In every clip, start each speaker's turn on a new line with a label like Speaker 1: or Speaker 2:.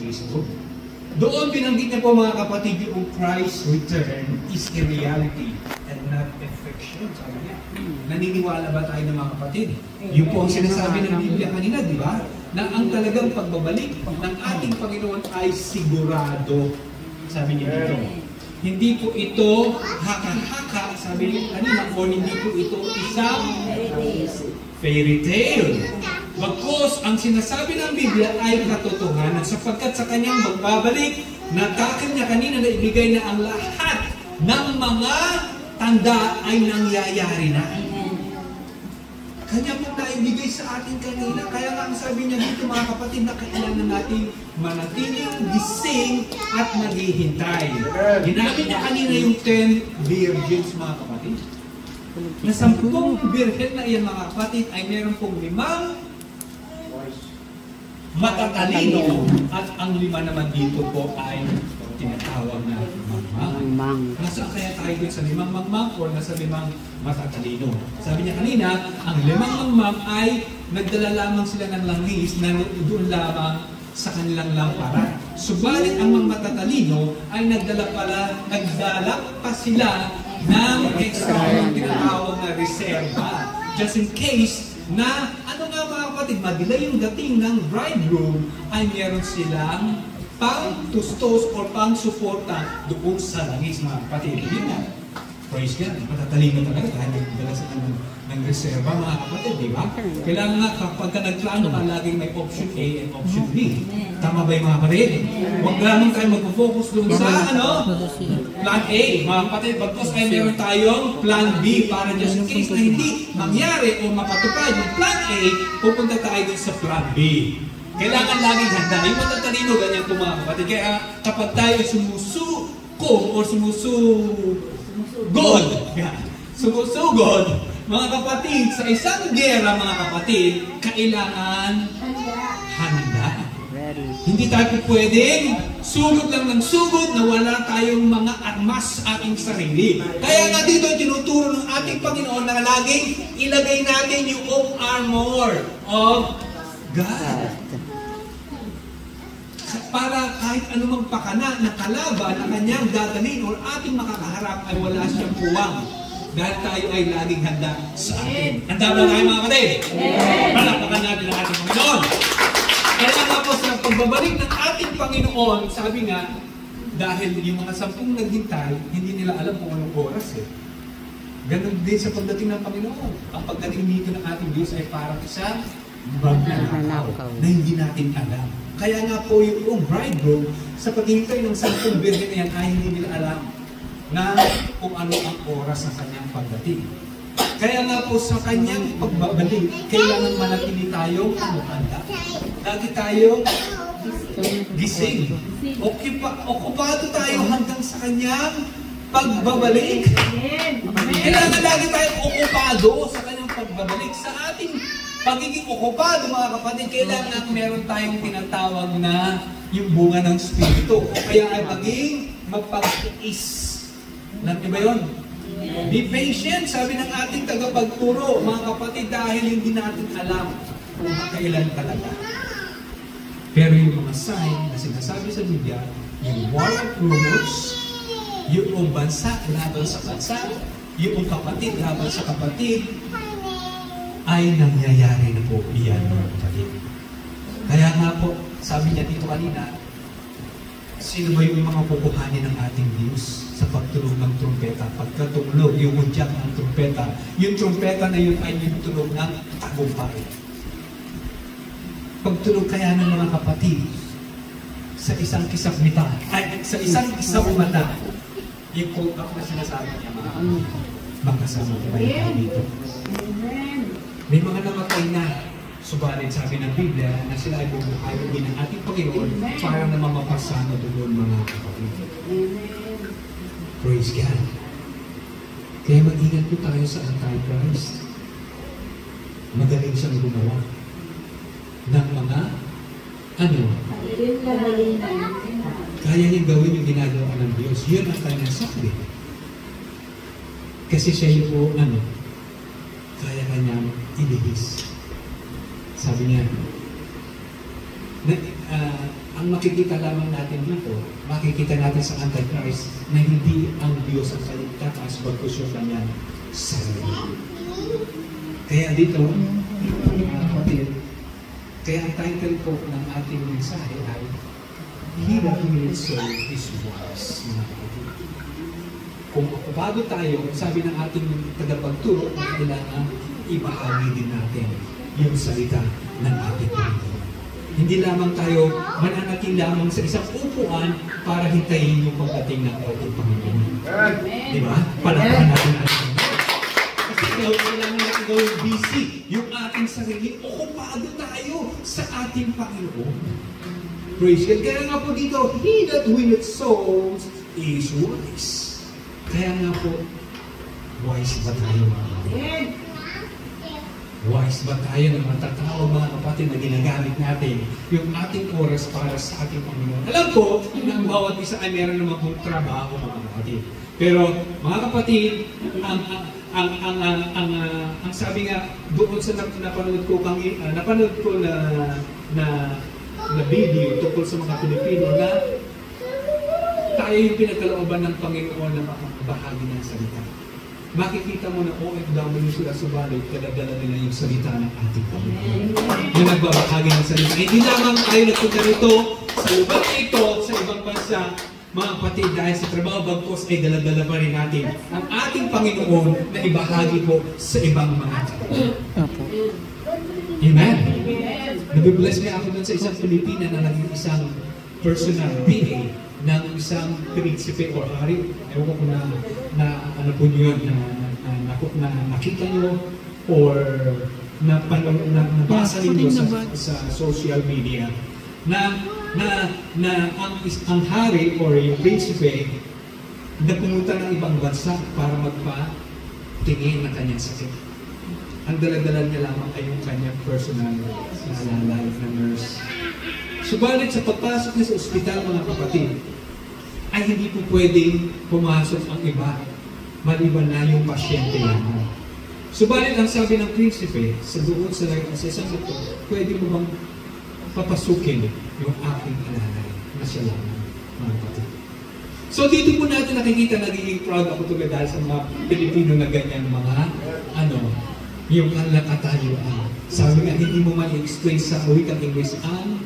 Speaker 1: Kristo. Doon binanggit niya po mga kapatid, yung Christ's return is a reality and not a fiction. Sabi niya, naniniwala ba tayo ng mga kapatid? Yun po ang sinasabi ng Biblia kanina, di ba? Na ang talagang pagbabalik ng ating Panginoon ay sigurado. Sabi niya dito. Hindi po ito haka-haka, sabi niya kanina, o hindi po ito isang fairy tale. Bagkus, ang sinasabi ng Biblia ay katotohanan sapagkat sa kanyang magbabalik, natakil niya kanina na ibigay na ang lahat ng mga tanda ay nangyayari na. Kanya po naibigay sa atin kanina. Kaya nga ang sabi niya dito mga kapatid na kailangan natin manatiling gising at naghihintay. Ginamit niya kanina yung 10 virgins mga kapatid. Na 10 virgin na iyan mga kapatid ay meron pong 5 matatalino at ang 5 naman dito po ay tinatawag na mangmang. Nasaan kaya tayo dun sa 5 mangmang o nasa 5 matatalino? Sabi niya kanina, ang 5 mangmang ay nagdala lamang sila ng langis na doon lamang sa kanilang lamparan. Subalit ang mga matatalino ay nagdala pa sila ng extra yung tinatawag na reserva. Just in case na ano nga mga kapatid, madelay yung dating ng bridegroom ay meron silang pang-tustos o pang-suporta doon sa langis mga kapatid. Yun nga. Praise God. Matatalino talaga dahil nagdala sa ng reserva mga kapatid, di ba? Kailangan nga kapag ka nagplano ka, laging may option A and option B. Tama ba yung mga kapatid? Huwag lamang tayo mag-focus doon sa plan A, mga kapatid. Bagkus ay meron tayong plan B para just in case na hindi mangyari o mapatupad yung plan A, pupunta tayo doon sa plan B. Kailangan laging handa. Yung matatalino, ganyan po mga kapatid. Kaya kapag tayo sumusuko o sumusugod, mga kapatid, sa isang gera, mga kapatid, kailangan handa. Hindi tayo pwedeng sugod lang ng sugod na wala tayong mga armas sa ating sarili. Kaya nga dito tinuturo ng ating Panginoon na laging ilagay natin yung armor of God. Para kahit anumang pakana na kalaban na kanyang dadalhin o ating makakaharap ay wala siyang puwang. Dahil tayo ay laging handa sa atin. Handa ba tayo mga kapatid? Palakpakan natin ang ating Panginoon. Kaya nga po sa pagbabalik ng ating Panginoon, sabi nga, dahil yung mga 10 naghintay, hindi nila alam kung anong oras eh. Ganon din sa pagdating ng Panginoon. Ang pagdating dito ng ating Diyos ay parang isang magnanakaw na hindi natin alam. Kaya nga po yung bridegroom, sa paghintay ng 10 virgin na yan ay hindi nila alam na kung ano ang oras ng kanyang pagdating. Kaya nga po sa kanyang pagbabalik, kailangan manatili tayong handa. Lagi tayong gising. Okupado tayo hanggang sa kanyang pagbabalik. Kailangan lagi tayong okupado sa kanyang pagbabalik. Sa ating pagiging okupado mga kapatid, kailangan meron tayong tinatawag na yung bunga ng Espiritu. O kaya ay maging magpagtiis. Alam niyo ba yun? Be patient, sabi ng ating tagapagturo, mga kapatid, dahil hindi natin alam kung kailan talaga. Pero yung mga sign na sinasabi sa Biblia, yung war of rumors, yung bansa laban sa bansa, yung kapatid laban sa kapatid, ay nangyayari na po iyan mga kapatid. Kaya nga po, sabi niya dito kanina, sino ba yung mga kukuhanin ng ating Diyos sa pagtulog ng trumpeta? Pagkatulog, yung udyak ng trumpeta, yung trumpeta na yun ay yung tulog ng tagumpay. Pagtulog kaya ng mga kapatid sa isang kisap mata, ay sa isang kisap mata, yung quote na sinasabi niya mga makasama ba tayo dito? May mga namatay na, subalit sabi ng Biblia na sila ay bubuhayin din ng ating Panginoon para na mamapasano doon mga kapatid. Praise God. Kaya mag-ingat po tayo sa Antichrist. Magaling siyang gumawa ng mga kaya niya gawin yung ginagawa ng Diyos. Yun ang kanyang sabi. Kasi siya yung kaya kanyang ilihis. Sabi niya, ang makikita lamang natin dito, makikita natin sa Antichrist na hindi ang Diyos ang kaligtaas bagkus yung kanyang sarili. Kaya dito, mga kapatid, kaya ang title po ng ating mensahe ay He that willeth sow is wise, mga kapatid. Kung bago tayo, sabi ng ating tagapagturo, kailangan ibahagi din natin yung salita ng ating Panginoon. Hindi lamang tayo mananating lamang sa isang upuan para hintayin yung pagdating ng ating Panginoon. Di ba? Palakpakan natin ang Panginoon. Kasi kailangan natin gawin busy yung ating sarili. Okupado tayo sa ating Panginoon. Praise God. Kaya nga po dito, He that willeth souls is wise. Kaya nga po, wise ba tayo mga kapatid? Wise ba tayo ng matatawag mga kapatid na ginagamit natin yung ating oras para sa ating Panginoon? Alam ko na ang bawat isa ay meron naman kong trabaho mga kapatid. Pero mga kapatid, ang sabi nga doon sa napanood ko na video tungkol sa mga Pilipino na tayo yung pinagkalooban ng Panginoon na makakabahagi ng salita. Makikita mo na OFW sila subalit, kadadala nila yung salita ng ating Panginoon. Yung nagbabahagi ng salita. Hindi lamang tayo nagpunta rito sa lugar ito, sa ibang bansa, mga kapatid, dahil sa trabaho bagkos ay daladala pa rin natin ang ating Panginoon na ibahagi po sa ibang mga tao. Amen? Nabibless niya ako dun sa isang Pilipina na naging isang personal PA ng isang prinsipe o hari. Ewan ko na ano po yun, na nakita nyo or nabasa ninyo sa social media na ang hari or yung prinsipe na pumunta ng ibang bansa para magpatingin ng kanyang sakit. Ang daladala niya lamang ay yung kanyang personal na life na nurse. Subalit sa pagpasok niya sa ospital, mga kapatid, ay hindi po pwedeng pumasok ang iba, maliban na yung pasyente lamang. Subalit ang sabi ng prinsipe, sa isang doktor, pwede mo bang papasukin yung aking alalay na siya lamang, mga kapatid. So dito po natin nakikita, nagiging proud ako tulad dahil sa mga Pilipino na ganyan mga, yung katayuan. Sabi nga, hindi mo ma-explain sa wikang English ano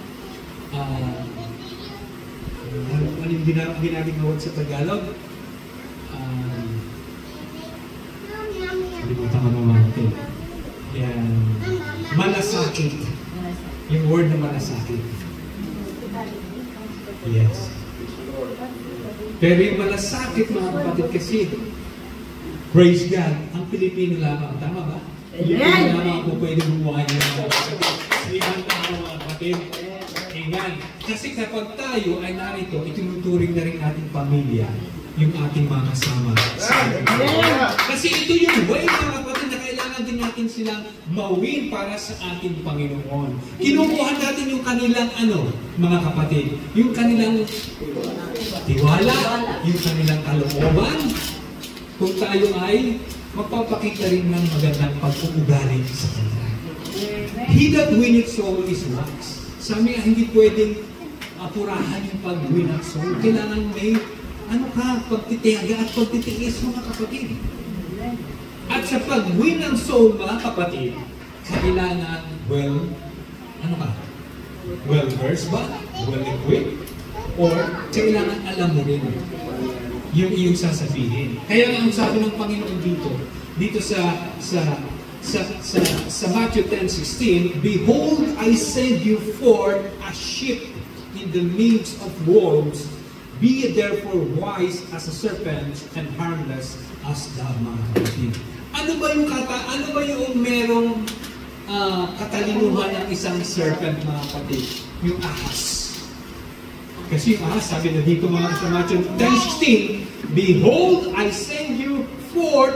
Speaker 1: yung ginagawad sa Tagalog? Limutan ko naman ito. Yan. Malasakit. Yung word na malasakit. Yes. Pero yung malasakit, mga kapatid, kasi praise God, ang Pilipino lamang. Tama ba? Pilipino lamang po pwede gumawa niya ng malasakit. Ibang tao, mga kapatid. Amen. Kasi kapag tayo ay narito, itinuturing na rin ating pamilya yung ating mga kasama sa ating pamilya. Kasi ito yung way, mga kapatid, na kailangan din natin silang mawin para sa ating Panginoon. Kinukuha natin yung kanilang mga kapatid, yung kanilang tiwala, yung kanilang kalooban. Kung tayo ay magpapakita rin ng magandang pag-uugali sa kanila. He that winneth soul is wise. Sabi nga, hindi pwedeng apurahan yung pag-win ng soul. Kailangan may, pagtitiyaga at pagtitiis, mga kapatid. At sa pag-win ng soul, mga kapatid, kailangan, well-versed ba? Well-equipped? Or kailangan alam mo rin yung iyong sasabihin. Kaya nga ang sabi ng Panginoon dito sa Matthew 10:16, behold, I send you forth as sheep in the midst of wolves. Be therefore wise as a serpent and harmless as doves, mga kapatid. Ano ba yung merong katalinuhan ng isang serpent, mga kapatid? Yung ahas. Kasi yung ahas, sabi na dito mga sa Matthew 10:16, behold, I send you forth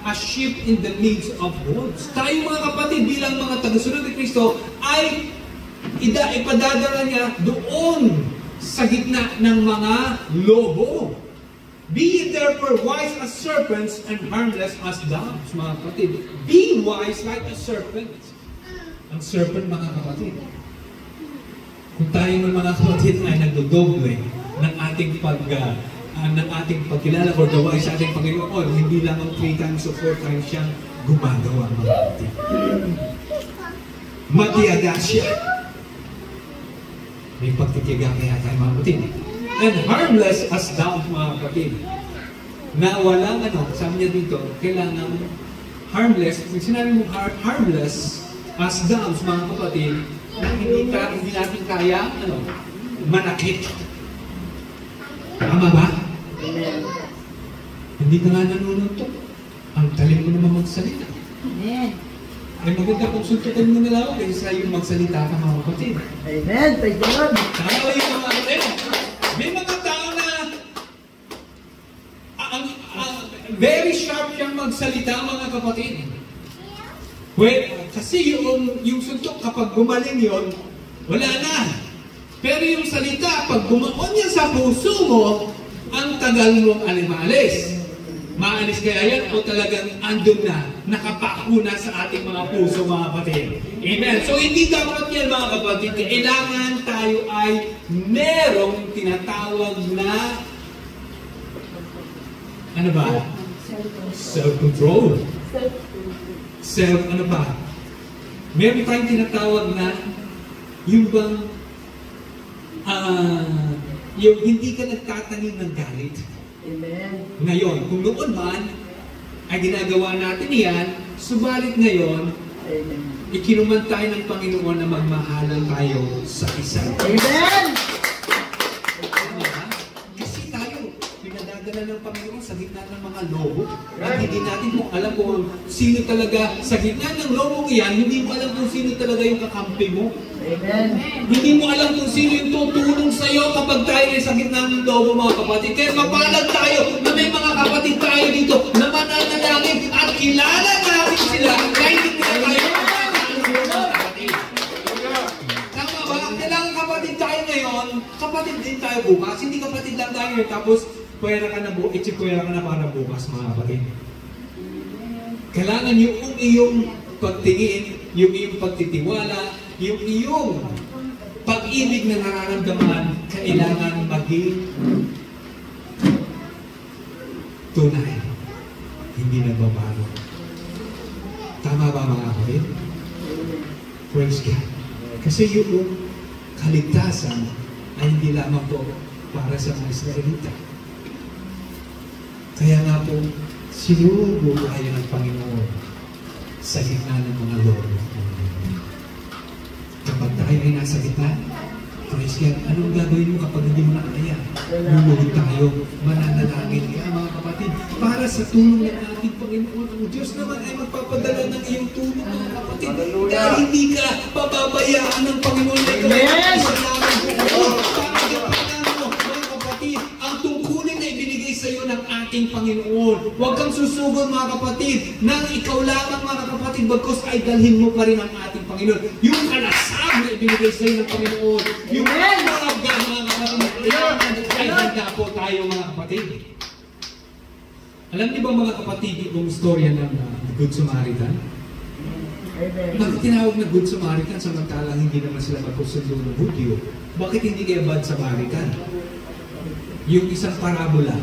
Speaker 1: as sheep in the midst of wolves. Tayo mga kapatid, bilang mga tagasunod ni Kristo, ay ipadadala niya doon sa gitna ng mga lobo. Be therefore wise as serpents and harmless as doves, mga kapatid. Be wise like a serpent. Ang serpent, mga kapatid, Kung tayo ng mga kapatid ay nagdodoble ng ating pagkilala or gawain sa ating Panginoon, hindi lamang 3 times o 4 times siyang gumagawa, mga kapatid. Matiyaga siya. May pagtitiyaga kaya tayo, mga kapatid. And harmless as doves, mga kapatid. Na walang sabi niya dito, kailangan harmless. Kung sinabi mo harmless as doves, mga kapatid, hindi natin kaya manakit. Tama ba? Hindi ka nga nanununtok. Ang talim mo naman magsalita. Ay maganda kung suntukan mo na lang kaysa yung magsalita ka, mga kapatid.
Speaker 2: Amen. Thank you, Lord.
Speaker 1: Tama ba yung mga kapatid? May mga tao na very sharp siyang magsalita, mga kapatid. Well, kasi yung suntok, kapag gumaling yon, wala na. Pero yung salita, pag gumaon yan sa puso mo, ang tagal mong alimalis. Maalis kaya yan o talagang andun na, nakapako na sa ating mga puso, mga kapatid. Amen. So hindi dapat yan, mga kapatid. Kailangan tayo ay merong tinatawag na ano ba? Self-control. Ano ba? Meron tayong tinatawag na yung bang yung hindi ka nagtatanim ng galit.
Speaker 2: Amen.
Speaker 1: Ngayon, kung noon man ay ginagawa natin yan, subalit ngayon,
Speaker 2: Amen.
Speaker 1: ikinuman tayo ng Panginoon na magmahalan tayo sa isa't
Speaker 2: Amen.
Speaker 1: Kasi tayo, pinadadala ng Panginoon sa gitna ng mga lobo. At hindi natin kung alam kung sino talaga, sa gitna ng lobong iyan, hindi mo alam kung sino talaga yung kakampi mo.
Speaker 2: Amen.
Speaker 1: Hindi mo alam kung sino yung tutulong sa iyo kapag tayo ay sa gitna ng lobo, mga kapatid. Kaya mapalad tayo na may mga kapatid tayo dito na mananalangin at kilala natin sila kahit hindi na tayo kapatid. Tama ba? Kailangan kapatid tayo ngayon, kapatid din tayo bukas. Hindi kapatid lang tayo ngayon, tapos pwera ka na para bukas, mga kapatid. Kailangan yung iyong pagtingin, yung iyong pagtitiwala, yung iyong pag-ibig na nararamdaman, kailangan maging tunay. Hindi nagbabago. Tama ba, mga kapatid? Praise God. Kasi yung kaligtasan ay hindi lamang po para sa mga Israelita. Kaya nga po, sinugo tayo ng Panginoon sa gitna ng mga lobo. Kapag tayo ay nasa gitna, praise God, anong gagawin mo kapag hindi mo na kaya? Luluhod tayo, mananalangin kaya, mga kapatid, para sa tulong ng ating Panginoon. Ang Diyos naman ay magpapadala ng iyong tulong, mga kapatid. Dahil hindi ka pababayaan ng Panginoon na ito.
Speaker 2: Amen!
Speaker 1: Ang tungkulin na ibinigay sa iyo ng ating Panginoon. Huwag kang susugod, mga kapatid, nang ikaw lamang, mga kapatid, bagkus ay dalhin mo pa rin ang ating Panginoon. Yung kalasag na ibinigay sa iyo ng Panginoon. Yung mga kapatid, ay handa po tayo, mga kapatid. Alam niyo ba, mga kapatid, yung storya ng Good Samaritan? Bakit tinawag na Good Samaritan samantalang hindi naman sila magkusundo ng Hudyo? Bakit hindi kaya Bad Samaritan? Yung isang parabola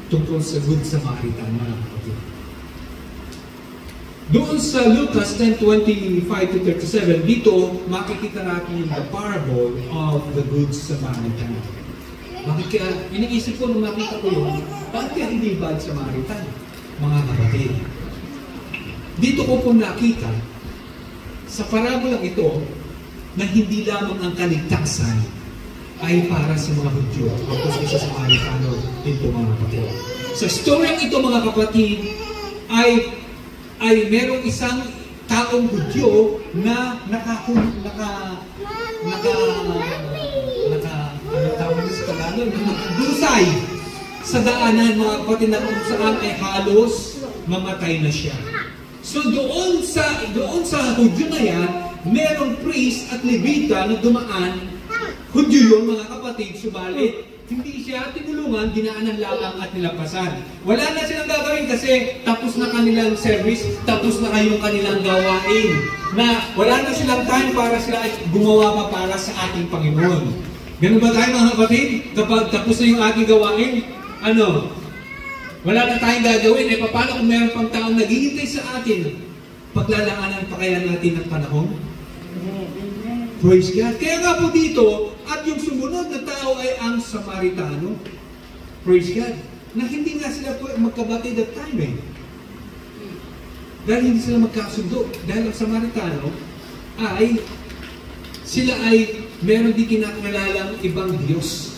Speaker 1: tungkol sa Good Samaritan, mga kapatid. Doon sa Lucas 10:25-37, dito makikita natin the parable of the Good Samaritan. Bakit kaya, iniisip ko nung nakita ko yun, bakit kaya hindi Bad Samaritan, mga kapatid? Dito ko po nakita sa parabolang ito na hindi lamang ang kaligtasan ay para sa mga Hudyo o sa Samaritano dito, mga kapatid. Sa storyang ito, mga kapatid, ay merong isang taong Hudyo na nakadusay sa daanan, mga kapatid, na kung saan ay halos mamatay na siya. So doon sa Hudyo na yan, merong priest at Levita na dumaan. Hudyo yun, mga kapatid, subalit hindi siya tinulungan, dinaanan lamang at nilampasan. Wala na silang gagawin kasi tapos na kanilang service, tapos na kayong kanilang gawain. Na wala na silang time para sila ay gumawa pa para sa ating Panginoon. Ganun ba tayo mga kapatid? Kapag tapos na yung ating gawain, wala na tayong gagawin. Eh paano kung meron pang taong naghihintay sa atin? Paglalaanan pa kaya natin ng panahon? Praise God. Kaya nga po dito, at yung sumunod na tao ay ang Samaritano. Praise God. Na hindi nga sila magkabatid at time eh. Dahil hindi sila magkasundo. Dahil ang Samaritano sila ay meron di kinakalalang ibang Diyos.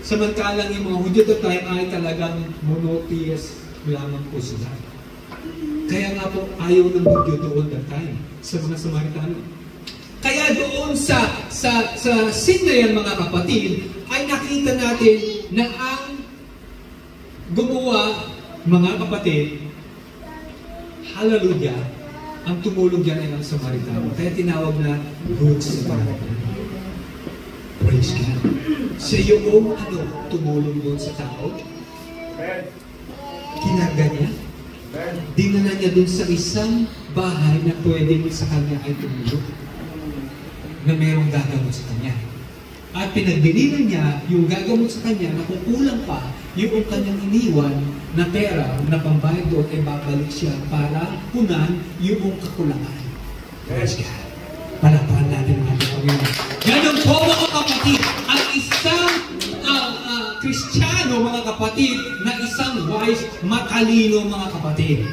Speaker 1: Samantalang yung mga Hudyo at time ay talagang monotheist lamang po sila. Kaya nga po ayaw ng Hudyo doon that time sa mga Samaritano. Kaya doon sa scene na yan mga kapatid, ay nakita natin na ang gumawa, mga kapatid, hallelujah, ang tumulong dyan ay ng Samaritano. Kaya tinawag na Good Samaritan. Praise God. Siya yung tumulong doon sa tao. Kinaga niya. Dinala niya doon sa isang bahay na pwedeng sa kanya ay tumulong. Na mayroong gagamot sa kanya. At pinagbilinan niya yung gagamot sa kanya na kung kulang pa, yung kanyang iniwan na pera na pambayad doon ay babalik siya para punan yung kakulangan. Praise God. Palapahan natin ang ating Panginoon. Ganun po mga kapatid, ang isang Kristiyano mga kapatid na isang wise, matalino mga kapatid.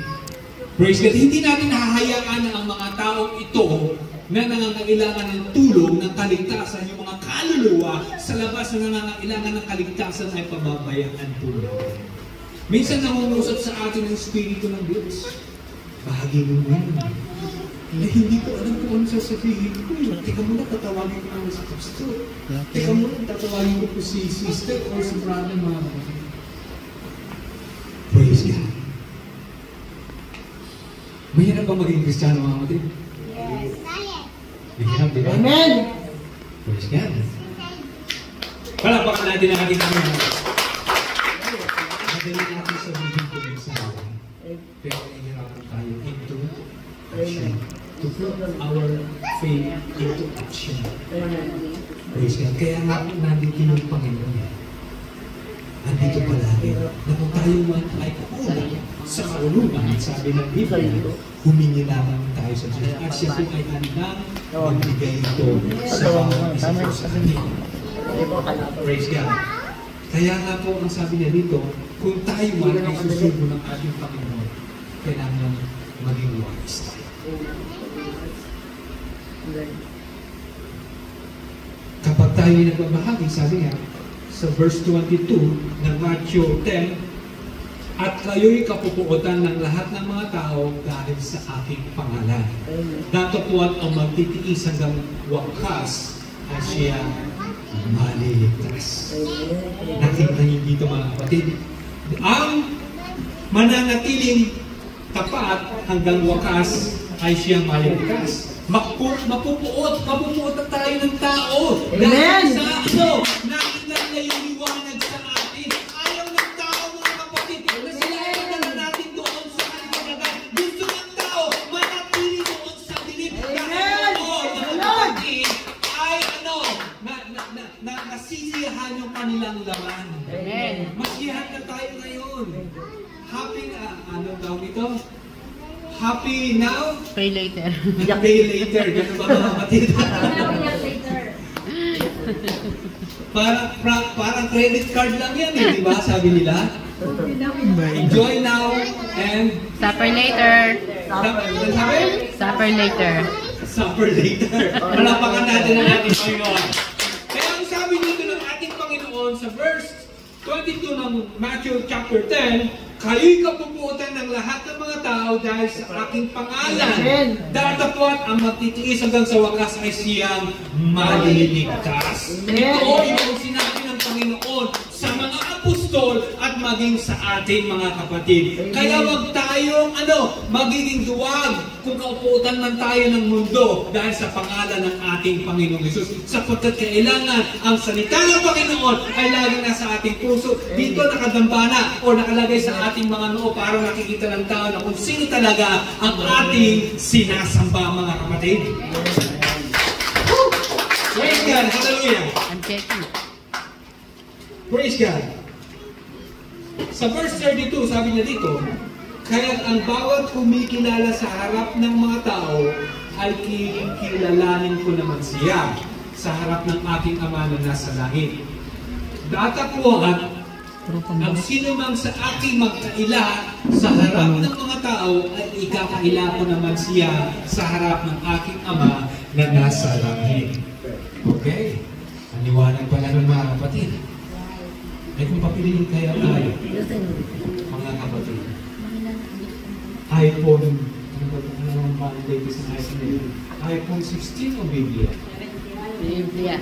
Speaker 1: Praise God. Hindi natin hahayaan na ang mga taong ito na nangangailangan ng tulong, ng kaligtasan, yung mga kaluluwa sa labas na nangangailangan ng kaligtasan ay pababayaan po natin. Minsan nangungusap sa atin ng Espiritu ng Diyos. Bahagi mo yan. Hindi ko alam kung ano sasabihin ko. Teka muna, tatawagin ko naman si Pastor. Teka muna, tatawagin ko po si sister o si brother mga kapatid. Praise God. Mahirap ba maging Kristiyano mga kapatid?
Speaker 3: Yes.
Speaker 1: Mahirap, di ba?
Speaker 2: Amen.
Speaker 1: Praise God. Palapakan natin ang ating Panginoon. Madali natin sabihin ko ng sabi. Pero nahihirapan tayo into action. To put our faith into action. Praise God. Kaya nga po nandito yung Panginoon. Andito palagi. Na kung tayo man ay kulang sa kaulungan, sabi ng Biblia, humingi lamang tayo sa Diyos. At siya po ay handang magbigay ito sa bawat isa po sa atin. Praise God. Kaya nga po ang sabi niya dito, kung tayo man ay susubo ng ating Panginoon, kailangan maging wise tayo. Kapag tayo ay nagbabahagi, sabi nga, sa verse 22 ng Matthew 10, at kayo'y kapupuotan ng lahat ng mga tao dahil sa aking pangalan. Datapwat ang magtitiis hanggang wakas ay siya maliligtas. Nakita niyo dito mga kapatid. Ang mananatiling tapat hanggang wakas ay siya maliligtas. Mapupuot na tayo ng tao.
Speaker 2: Amen!
Speaker 1: Dahil sa nakita niya yung liwanag sa atin. Ayaw ng tao mga kapatid na sila ay madala natin doon sa kanilang. Gusto ng tao manatili doon sa dilim. Dahil doon mga kapatid ay nasisiyahan yung kanilang laman.
Speaker 2: Amen.
Speaker 1: Masiyahan na tayo ngayon. Happy ano daw nito? Happy now?
Speaker 3: Pay later.
Speaker 1: Pay later. Ganun ba mga kapatid? Parang credit card lang yan eh, di ba? Sabi nila. Enjoy now and...
Speaker 3: Supper later.
Speaker 1: Sabi?
Speaker 3: Supper later.
Speaker 1: Supper later. Palapakan natin ang ating Panginoon. Kaya ang sabi dito ng ating Panginoon sa verse 22 ng Matthew chapter 10, kayo'y kapupuotan ng lahat ng mga tao dahil sa aking pangalan. Datapwat ang magtitiis hanggang sa wakas ay siyang maliligtas. Ito yung sinabi ng Panginoon sa mga apostol at maging sa ating mga kapatid. Kaya wag tayong magiging duwag kung kauputan man tayo ng mundo dahil sa pangalan ng ating Panginoong Hesus. Sapagkat kailangan ang salita ng Panginoon ay laging nasa ating puso. Dito nakadambana o nakalagay sa ating mga noo para nakikita ng tao na kung sino talaga ang ating sinasamba, mga kapatid. Praise God! Hallelujah!
Speaker 3: I'm checking.
Speaker 1: Praise God! Sa verse 32, sabi niya dito, kaya ang bawat kumikilala sa harap ng mga tao ay kikilalanin ko naman siya sa harap ng aking Ama na nasa langit. Datapuan, ang sino mang sa aking magkaila sa harap ng mga tao ay ikakaila ko naman siya sa harap ng aking Ama na nasa langit. Okay. Ang liwanag pala ng mga kapatid. Ay kung papiliin kaya tayo, mga kapatid, iPhone, ano ang latest na iPhone? iPhone 16 o Biblia?
Speaker 3: Biblia.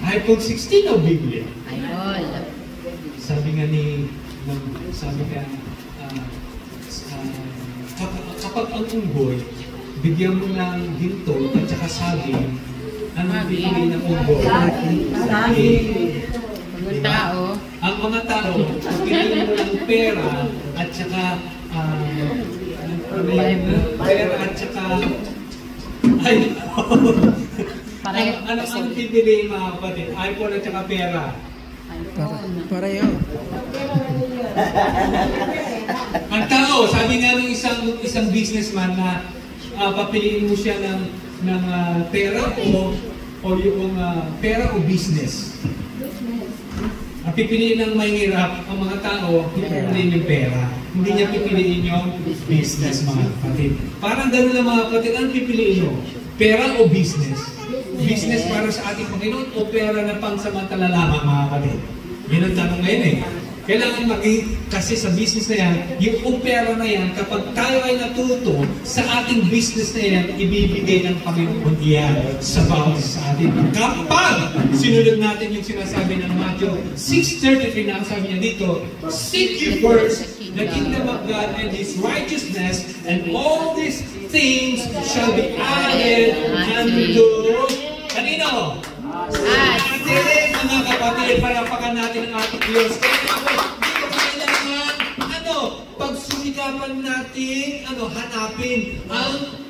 Speaker 1: iPhone 16 o Biblia?
Speaker 3: Ayol.
Speaker 1: Sabi nga kapag ang unggoy, bigyan mo ng ginto at saka saging, anong pili ng unggoy? Saging.
Speaker 3: Mga tao.
Speaker 1: Ang mga tao, pili mo ng pera at saka pera at saka ano pipiliin mga kapatid? iPhone at saka pera.
Speaker 4: Pareho.
Speaker 1: Ang tao, sabi nga ng isang businessman na papiliin mo siya ng pera o yung pera o business. Ang pipiliin ng mahirap, ang mga tao, pipiliin yung pera. Hindi niya pipiliin yung business, mga kapatid. Parang gano'n lang mga kapatid, ang pipiliin nyo? Pera o business? Business para sa ating Panginoon o pera na pangsamantala lamang, mga kapatid? Yun ang tanong ngayon eh. Kailangan kasi sa business na yan, yung pera na yan, kapag tayo ay natuto sa ating business na yan, ibibigay ng Panginoon yan sa bawat sa atin. Kapag sinunod natin yung sinasabi ng Matthew 6:33 na ang sabi niya dito, seek ye first the kingdom of God and His righteousness, and all these things shall be added unto kanino? Atin, mga kapatid, palapakan natin ang ating Diyos. Kaya dito kailangan, pagsumikapan natin, hanapin ang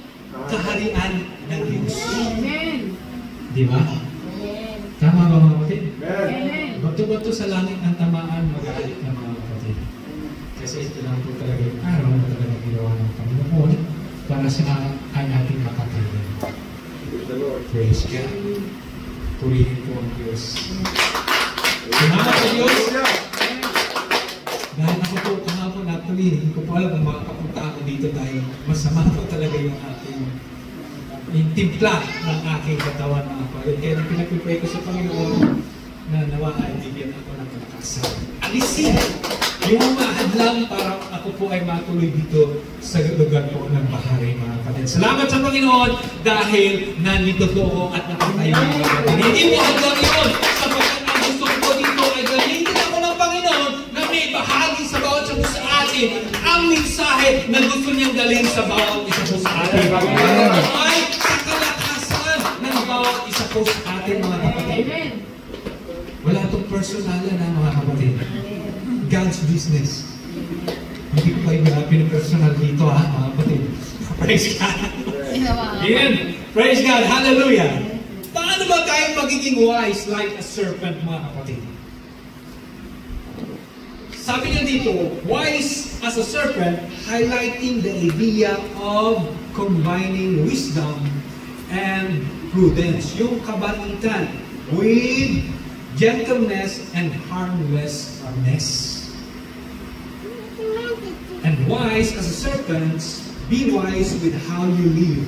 Speaker 1: kaharian ng Diyos.
Speaker 3: Amen.
Speaker 1: Di ba? Tama ba mga kapatid?
Speaker 3: Amen.
Speaker 1: Bato-bato sa langit ang tamaan, magalit ng mga kapatid. Kasi ito lang po talaga yung araw na talaga ginawa ng Panginoon para sa ating makatulong. Praise God. Purihin po ang Diyos. Salamat sa Diyos. Dahil ako po kahapon actually, hindi ko po alam kung makakapunta ako dito dahil masama po talaga yung timpla ng aking katawan, mga kapatid. Kaya pinagpipray ko sa Panginoon na nawa ay bigyan ako ng malakas. Alisin yung mahadlang para ako po ay matuloy dito sa lugar po ng bahari, mga kapatid. Salamat sa Panginoon dahil nandito po ako at nakatayo mga kapatid. Hindi po hanggang yun sapagkat ang gusto ko dito ay gamitin ako ng Panginoon na may bahagi sa bawat isa po sa atin ang mensahe na gusto niyang dalhin sa bawat isa po sa atin. Ay sa kalakasan ng bawat isa po sa atin, mga kapatid. Wala itong personalan na, mga kapatid. God's business. Hindi ko kayo pinapersonal dito, mga kapatid. Praise God. Amen. Praise God. Hallelujah. Paano ba tayo magiging wise like a serpent, mga kapatid? Sabi niya dito, wise as a serpent, highlighting the idea of combining wisdom and prudence. Yung kabaitan with gentleness and harmlessness. And wise as a serpent, be wise with how you live.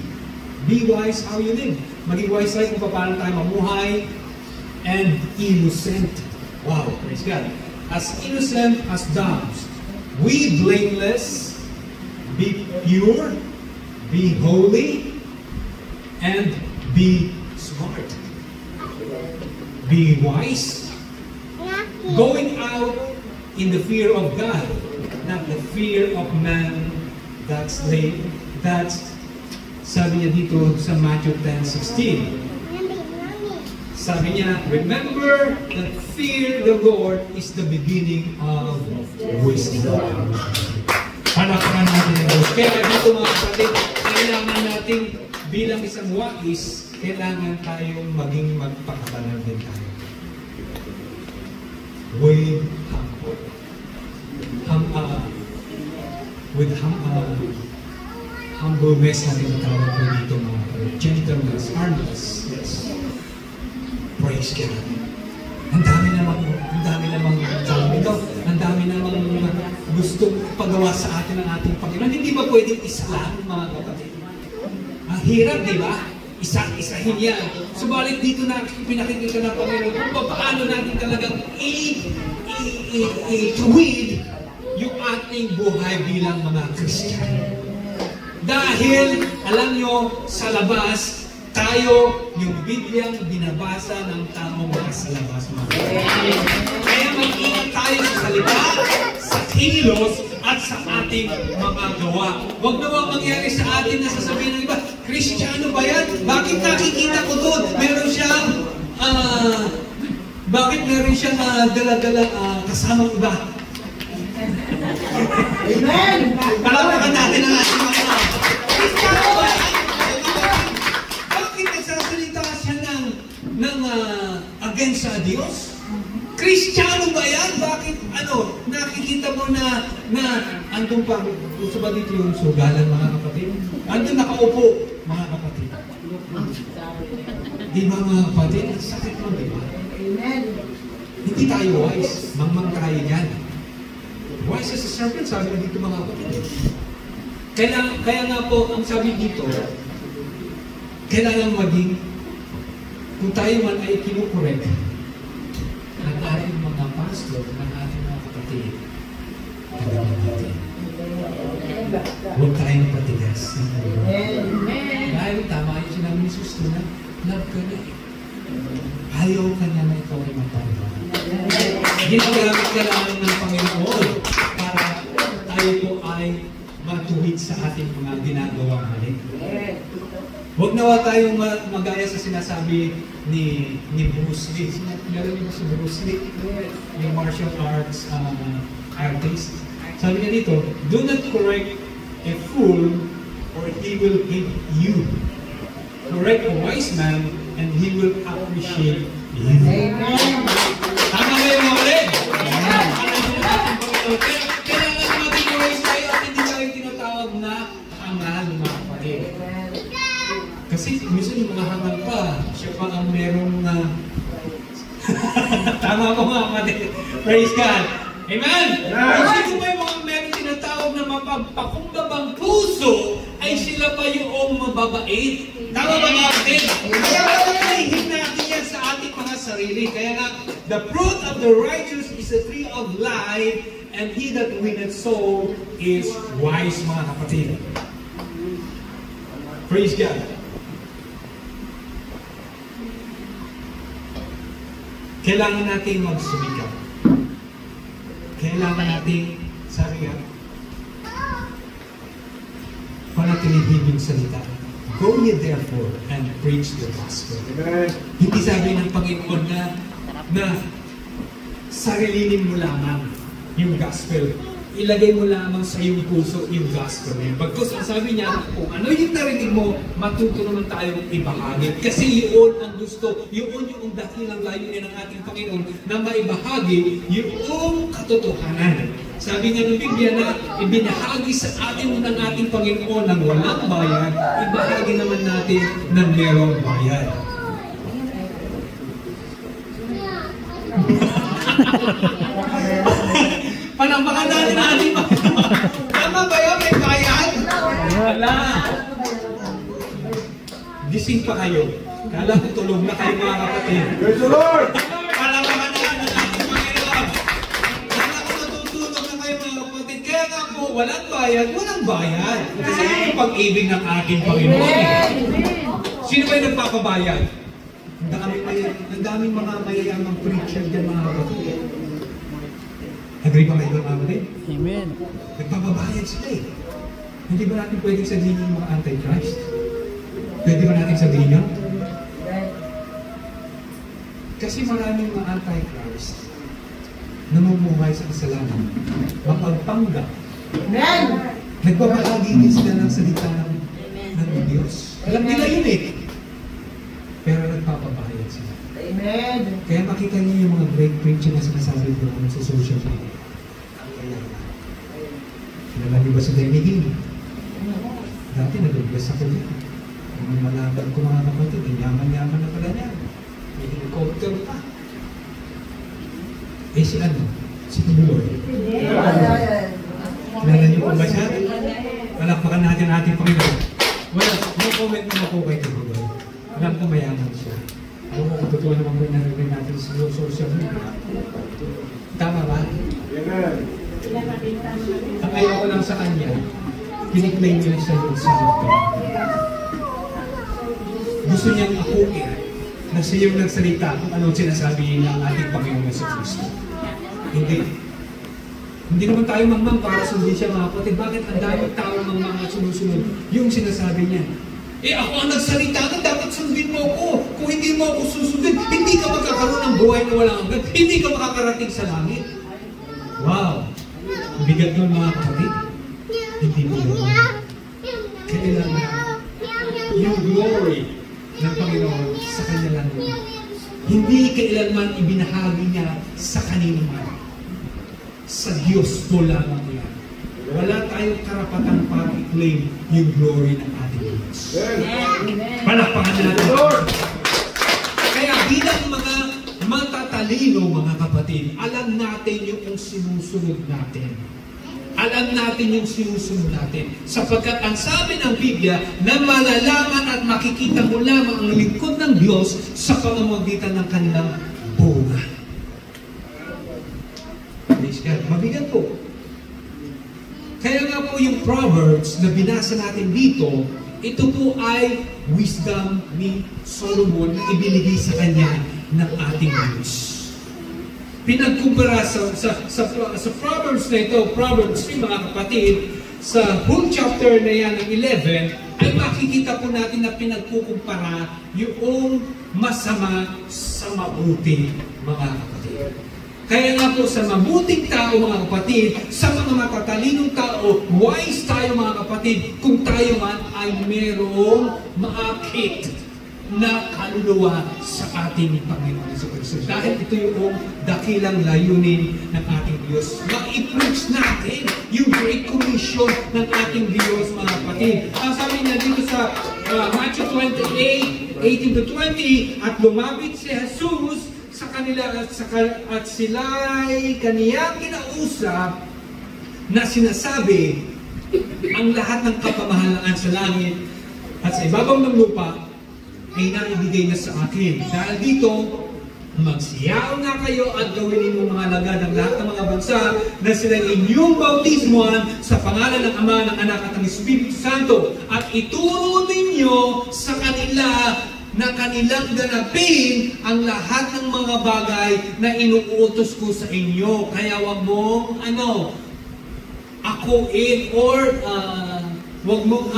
Speaker 1: Be wise how you live. Maging wise tayo kung paano tayo mamuhay. And innocent. Wow, praise God. As innocent as doves. Be blameless. Be pure. Be holy. And be smart. Be wise. Going out in the fear of God, not the fear of man. That's sabi niya dito sa Matthew 10:16. Sabi niya, remember that fear the Lord is the beginning of wisdom. Palakpakan natin ang Diyos. Kaya dito mga kapatid, kailangan natin bilang isang wais, kailangan tayong maging magpakabanal din tayo. With humble. Humbleness na tinatawag ko dito mga kapatid. Gentleness, harmless. Yes. Praise God. Ang dami namang tawag ito. Ang dami namang gustong pagawa sa atin ng ating Panginoon. Hindi ba pwedeng isa lang mga kapatid? Ang hirap, di ba? Isahin yan. Subalit dito na pinakikita ng Panginoon kung paano natin talagang ituwid yung ating buhay bilang mga Kristiyano. Dahil, alam nyo, sa labas, tayo yung Bibliang binabasa ng taong nasa labas. Kaya mag-ingat tayo sa salita, sa kilos, at sa ating mga gawa. Huwag nawang mangyari sa atin na sasabihin ng iba, Kristiyano ba yan? Bakit nakikita ko doon? Meron siyang dala-dala kasamang iba?
Speaker 2: Amen!
Speaker 1: Palawakan natin ang ating mga Kristiyano ba yan? Bakit nagsasalita siya ng against sa Diyos? Kristiyano ba yan? Bakit, nakikita mo na andun pa, gusto ba dito yung sugalan mga kapatid? Andun nakaupo, mga kapatid. Di ba mga kapatid? Ang sakit mo, di ba?
Speaker 2: Amen!
Speaker 1: Hindi tayo wise. Mangmang tayo yan. Wise as a serpent, sabi na dito mga kapatid. Kaya nga po, ang sabi dito, kailangan maging, kung tayo man ay kinukorek, ng ating mga pastor, ng ating mga kapatid, tagalan natin. Huwag tayong patigas. Dahil tama yung sinabi ni Jesus na, love ka na eh. Ayaw ka niya na ikaw ay magpapagawa. Ginagamit ka lang ng Panginoon para tayo po ay matuwid sa ating mga ginagawang mali. Huwag nawa tayong magaya sa sinasabi ni Bruce Lee. Meron niyo si Bruce Lee? Yung martial arts artist. Sabi niya dito, do not correct a fool or he will hate you. Correct a wise man and he will appreciate you. Tama ba yung mga ulit? Kailangan maging wise tayo at hindi tayo tinatawag na hangal mga kapatid. Kasi minsan yung mga hangal pa, siya pa ang merong tama po mga kapatid. Praise God. Amen? Sino ba yung mga merong tinatawag na mapagpakumbabang puso ay sila pa yung mababait? Tama ba mga kapatid? Kaya patayin natin yan sa ating mga sarili. Kaya nga, the fruit of the righteous is a tree of life, and he that winneth soul is wise, mga kapatid. Praise God. Kailangan natin magsumikap. Kailangan natin, sabi nga, panatilihin yung salita. Go ye therefore and preach the gospel. Amen. Hindi sabi ng Panginoon na sarilinin mo lamang yung gospel. Ilagay mo lamang sa iyong puso yung gospel. Bagkus ang sabi niya, kung ano yung narinig mo, matuto naman tayong ibahagi. Kasi yun ang gusto, yun yung dakilang layunin ng ating Panginoon na maibahagi yung katotohanan. Sabi nga ng Biblia na ibinahagi sa atin ng ating Panginoon ng walang bayad, ibahagi naman natin ng merong bayad. Panampakan natin ang ating Panginoon. Tama ba yun? May bayad? Wala. Gising pa kayo. Kala ko tulog na kayo mga kapatid. Praise the Lord! Panampakan natin ang ating Panginoon. Kala ko natutulog na kayo mga kapatid. Kaya nga po, walang bayad. Walang bayad. Kasi yun yung pag-ibig ng ating Panginoon. Sino ba yung nagpapabayad? Ang daming mga mayayamang preacher dyan mga kapatid. Agree ba kayo mga kapatid?
Speaker 4: Amen.
Speaker 1: Nagpapabayad sila eh. Hindi ba natin pwedeng sabihin yung mga anti-Christ? Pwede ba natin sabihin yun? Kasi maraming mga anti-Christ namumuhay sa kasalanan, mapagpanggap.
Speaker 2: Amen.
Speaker 1: Nagbabahagi din sila ng salita ng Diyos. Alam nila yun eh. Pero nagpapabayad sila.
Speaker 2: Amen.
Speaker 1: Kaya makita niyo yung mga great preaching na sinasabi ko sa social media. Kilala niyo ba si Benny Hinn? Dati nag-bless ako din. Kung malaban ko mga kapatid, yaman-yaman na pala niya. May helicopter pa. Eh si ano? Si Tubuloy. Kilala niyo po ba siya? Palakpakan natin ating Panginoon. Well, no comment naman po kay Tubuloy. Alam ko mayaman siya. Alam ko kung totoo naman po narinig natin sa social media. Tama ba?
Speaker 5: Amen.
Speaker 1: Ang ayaw ko lang sa kanya, kiniklaim niya siya yung salita. Gusto niyang akuin na siya yung nagsalita kung anong sinasabi ng ating Panginoon sa Kristo. Hindi naman tayo mangmang para sundin siya mga kapatid. Bakit ang daming tao mangmang at sumusunod yung sinasabi niya? Eh ako ang nagsalita na dapat sundin mo ako. Kung hindi mo ako susundin, hindi ka magkakaroon ng buhay na walang hanggan. Hindi ka makakarating sa langit. Wow! Bigat nun mga kapatid. Hindi mo naman. Kailangan yung glory ng Panginoon sa Kanya lang yun. Hindi kailanman ibinahagi niya sa kanino man. Sa Diyos po lamang yan. Wala tayong karapatang para i-claim yung glory ng ating Diyos. Palakpakan natin, Lord! Kaya bilang mga matatalino, mga kapatid, alam natin yung sinusunod natin. Alam natin yung sinusunod natin. Sapagkat ang sabi ng Biblia na malalaman at makikita mo lamang ang lingkod ng Diyos sa pamamagitan ng kanilang bunga. Mabigat po. Kaya nga po yung Proverbs na binasa natin dito, ito po ay wisdom ni Solomon na ibinigay sa kanya ng ating Diyos. Pinagkumpara sa Proverbs na ito, Proverbs 3 mga kapatid, sa whole chapter na yan ng 11, ay makikita po natin na pinagkukumpara yung masama sa mabuti mga kapatid. Kaya nga po sa mabuting tao mga kapatid, sa mga matatalinong tao, wise tayo mga kapatid, kung tayo man ay merong maakit na kaluluwa sa ating Panginoon sa Kristo. Dahil ito yung dakilang layunin ng ating Diyos. Ma-preach natin yung Great Commission ng ating Diyos mga kapatid. Ang sabi niya dito sa Matthew 28, 18-20, at lumapit si Jesus sa kanila at sila'y kaniyang kinausap na sinasabi ang lahat ng kapamahalaan sa langit at sa ibabaw ng lupa ay naibigay na sa akin. Dahil dito, magsiyaw nga kayo at gawin ninyong mga alagad ng lahat ng mga bansa na sila inyong bautismuhan sa pangalan ng Ama, ng Anak at ng Espiritu Santo, at ituro ninyo sa kanila na kanilang ganapin ang lahat ng mga bagay na inuutos ko sa inyo. Kaya wag mong akuin or wag mong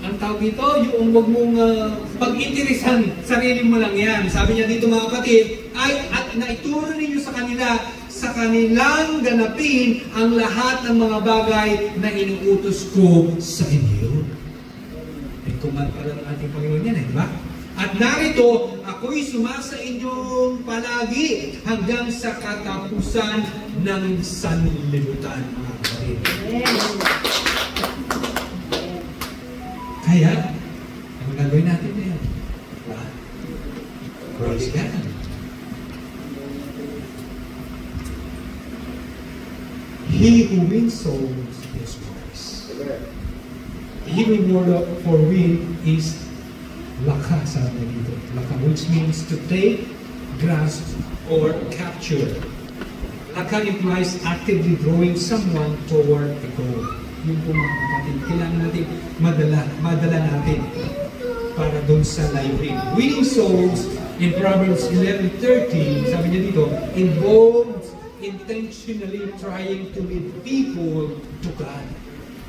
Speaker 1: ang tawag dito, yung wag mong pag-interesan, sarili mo lang yan. Sabi niya dito mga kapatid, at naituro ninyo sa kanila, sa kanilang ganapin ang lahat ng mga bagay na inuutos ko sa inyo. May command pala ng ating Panginoon yan, di ba? At narito, ako'y sumasa inyong palagi hanggang sa katapusan ng sanlibutan, mga kapatid. Kaya, ang gagawin natin na yan. Praise God. He who wins souls is wise. The Hebrew word for win is laka, sabi dito. Laka, which means to take, grasp, or capture. Laka implies actively drawing someone toward a goal. Yung po mga kapatid, kailangan natin madala natin para doon sa layunin. Winning souls in Proverbs 11:13, sabi niya dito, involves in intentionally trying to lead people to God.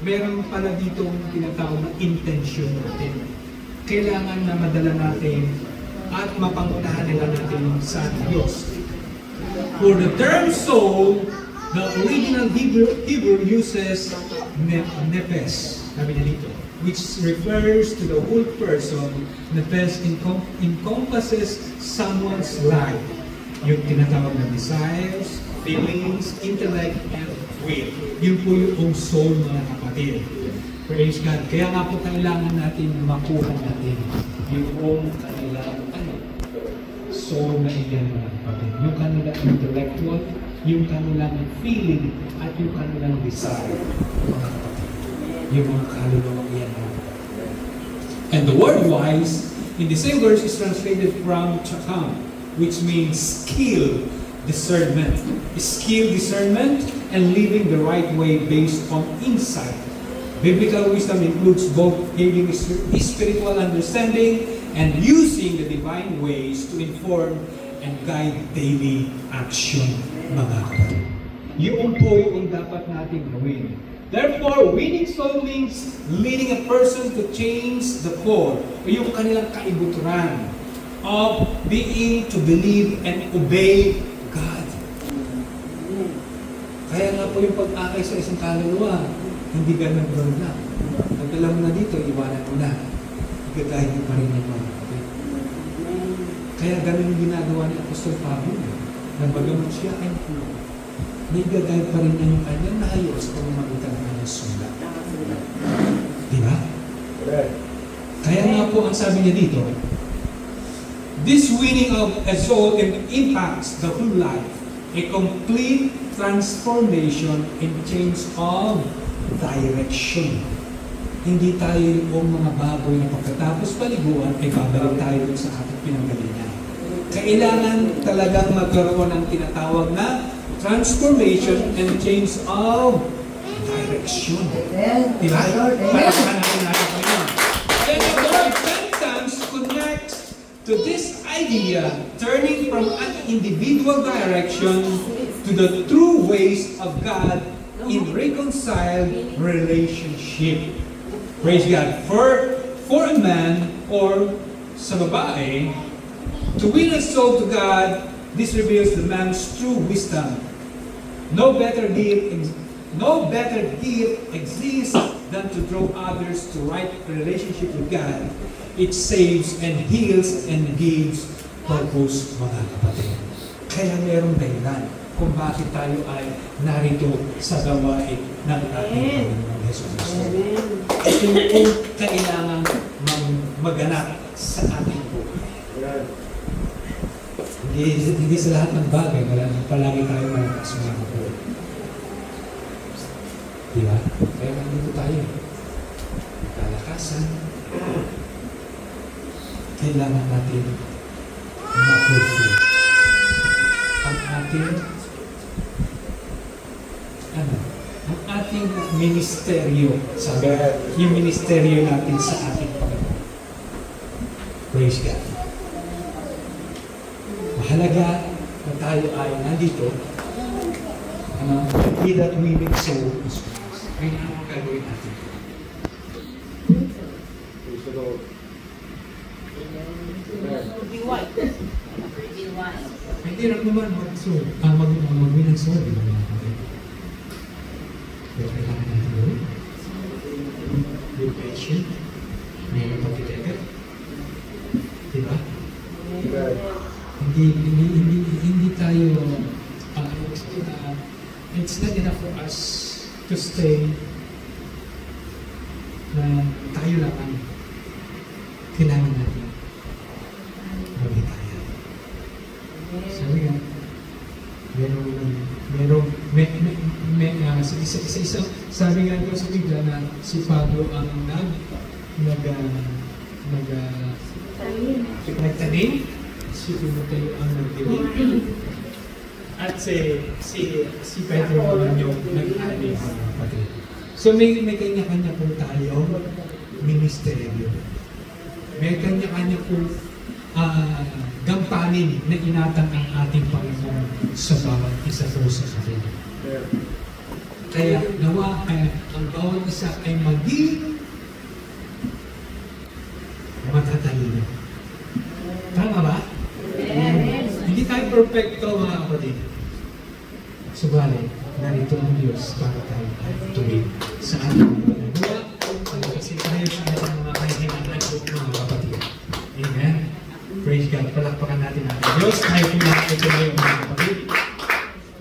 Speaker 1: Meron pala ditong tinatawag na intention natin. Kailangan na madala natin at mapangunahan nila natin sa Diyos. For the term soul, the original Hebrew uses nepes, sabi niya dito, which refers to the whole person. Nepes encompasses someone's life. Yung tinatawag na desires, feelings, intellect, and will. Yun po yung soul, mga kapatid. Praise God. Kaya nga po kailangan natin makuha natin yung kanilang soul na iyan, mga kapatid. Yung kanilang intellectual, yung kanilang feeling, at yung kanilang desire, mga kapatid. Yung mga kaluluwang iyan. And the word wise, in the same verse, is translated from chakam, which means skill, discernment. Skill, discernment, and living the right way based on insight. Biblical wisdom includes both gaining spiritual understanding and using the divine ways to inform and guide daily action, mga kapatid. Yun po yung dapat natin gawin. Therefore, winning soul means leading a person to change the core, o yung kanilang kaibuturan of being to believe and obey God. Kaya nga po yung pag-akay sa isang kaluluwa, hindi ganun lang. Nagdala mo na dito, iwanan mo na. Igagay mo pa rin yung mga kapatid. Kaya ganun yung ginagawa ni Apostol Pablo. Nagbagamot siya ay may igagay pa rin niya yung kanyang naayos kung magitan ng kanyang sulat. Diba? Kaya nga po ang sabi niya dito, this winning of a soul impacts the whole life, a complete transformation and change of direction. Hindi tayo yung mga baboy na pagkatapos paliguan, ay babalik tayo sa ating pinanggalingan. Kailangan talagang magkaroon ng tinatawag na transformation and change of direction. Diba? Palakpan natin natin po yun. And the word repentance connects to this idea, turning from an individual direction to the true ways of God in reconciled relationship. Praise God. For a man or sa babae, to win a soul to God, this reveals the man's true wisdom. No better gift exists than to draw others to right relationship with God. It saves and heals and gives purpose, mga kapatid. Kaya merong dahilan kung bakit tayo ay narito sa gawain ng ating Panginoon Hesus Kristo. Ito yung kailangan maganap sa ating buhay. Hindi sa lahat ng bagay, palagi tayo malakas mga kapatid. Diba? Kaya nandito tayo. Kalakasan. Kailangan natin ma-fulfill ang ating ministeryo, sabi, yung ministeryo natin sa ating Panginoon. Praise God. Mahalaga na tayo ay nandito, be that willing soul is Christ. Kaya ang gagawin natin.
Speaker 5: Praise the Lord.
Speaker 3: Be white. Be white.
Speaker 1: Hindi rin naman mag-win ng soul, di ba mga kapatid? Pero kailangan natin gawin. Be patient. Meron pagkiteket. Di ba? Hindi tayo, it's not enough for us to stay na tayo lang ang kailangan natin. Gawin tayo. Sabi nga, sabi nga ko sa Biblia na si Pablo ang nagtanim, si Timoteo ang nagdilig, at si Pedro ang yung nag-alim. So may kanya-kanya po tayo ministeryo. May kanya-kanya po gampanin na inatang ang ating Panginoon sa bawat isa po sa kanila. Kaya nawa ang bawat isa ay maging matatalino. Tama ba? Hindi tayo perfecto mga kapatid. Subalit, narito ang Diyos para tayo ay tuwid sa ating ginagawa. Kasi tayo sa ating mga kahihingan at mga kapatid. Amen. Praise God. Palakpakan natin natin. Diyos, tayo po natin ito ngayon.